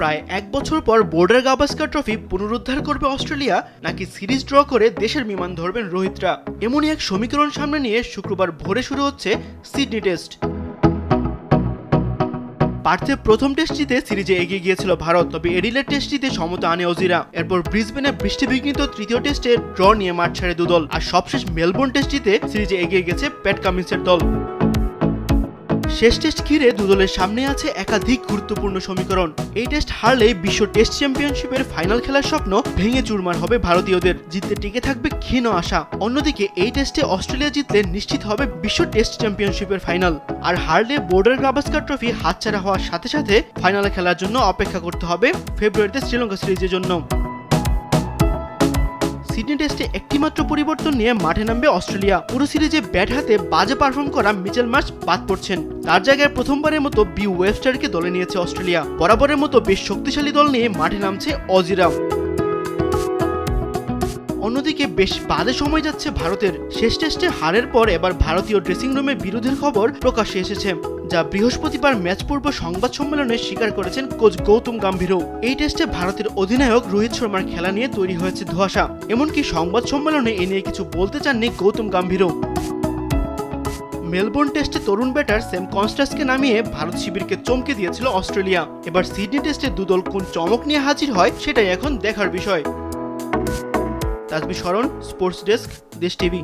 প্রায় 1 বছর পর বর্ডার গাভাস্কার ট্রফি পুনরুদ্ধার করবে অস্ট্রেলিয়া, নাকি সিরিজ ড্র করে দেশের বিমান ধরবেন রোহিতরা? এমনই এক সমীকরণ সামনে নিয়ে শুক্রবার ভোরে শুরু হচ্ছে সিডনি টেস্ট। পার্থে প্রথম টেস্টটিতে সিরিজে এগিয়ে গিয়েছিল ভারত, তবে এডিলেড টেস্টটিতে সমতা আনে অজিরা। এরপর ব্রিসবেনে বৃষ্টিবিঘ্নিত তৃতীয় টেস্টে ড্র নিয়ে মাঠ ছাড়ে দুদল, আর সবশেষ মেলবোর্ন টেস্টটিতে সিরিজে এগিয়ে গেছে প্যাট কামিন্সের দল। শেষ টেস্ট ঘিরে দুদলের সামনে আছে একাধিক গুরুত্বপূর্ণ সমীকরণ। এই টেস্ট হারলেই বিশ্ব টেস্ট চ্যাম্পিয়নশিপের ফাইনাল খেলার স্বপ্ন ভেঙে চুরমার হবে ভারতীয়দের, জিততে টিকে থাকবে ক্ষীণ আশা। অন্যদিকে এই টেস্টে অস্ট্রেলিয়া জিতলে নিশ্চিত হবে বিশ্ব টেস্ট চ্যাম্পিয়নশিপের ফাইনাল, আর হারলে বর্ডার গাভাস্কার ট্রফি হাতছাড়া হওয়ার সাথে সাথে ফাইনালে খেলার জন্য অপেক্ষা করতে হবে ফেব্রুয়ারিতে শ্রীলঙ্কা সিরিজের জন্য। সিডনি টেস্টে একটিমাত্র পরিবর্তন নিয়ে মাঠে নামবে অস্ট্রেলিয়া। পুরো সিরিজে ব্যাট হাতে বাজে পারফর্ম করা মিচেল মার্শ বাদ পড়ছেন, তার জায়গায় প্রথমবারের মতো বি ওয়েবস্টারকে দলে নিয়েছে অস্ট্রেলিয়া। বরাবরের মতো বেশ শক্তিশালী দল নিয়ে মাঠে নামছে অজিরা। অন্যদিকে বেশ বাজে সময় যাচ্ছে ভারতের। শেষ টেস্টে হারের পর এবার ভারতীয় ড্রেসিং রুমে বিরোধের খবর প্রকাশ্যে এসেছে, যা বৃহস্পতিবার ম্যাচ পূর্ব সংবাদ সম্মেলনে স্বীকার করেছেন কোচ গৌতম গম্ভীরও। এই টেস্টে ভারতের অধিনায়ক রোহিত শর্মার খেলা নিয়ে তৈরি হয়েছে ধোঁয়াশা, এমনকি সংবাদ সম্মেলনে এ নিয়ে কিছু বলতে চাননি গৌতম গম্ভীরও। মেলবোর্ন টেস্টে তরুণ ব্যাটার সেম কনস্টাসকে নামিয়ে ভারত শিবিরকে চমকে দিয়েছিল অস্ট্রেলিয়া। এবার সিডনি টেস্টে দুদল কোন চমক নিয়ে হাজির হয় সেটাই এখন দেখার বিষয়। তাসবিহ শরণ, স্পোর্টস ডেস্ক, দেশ টিভি।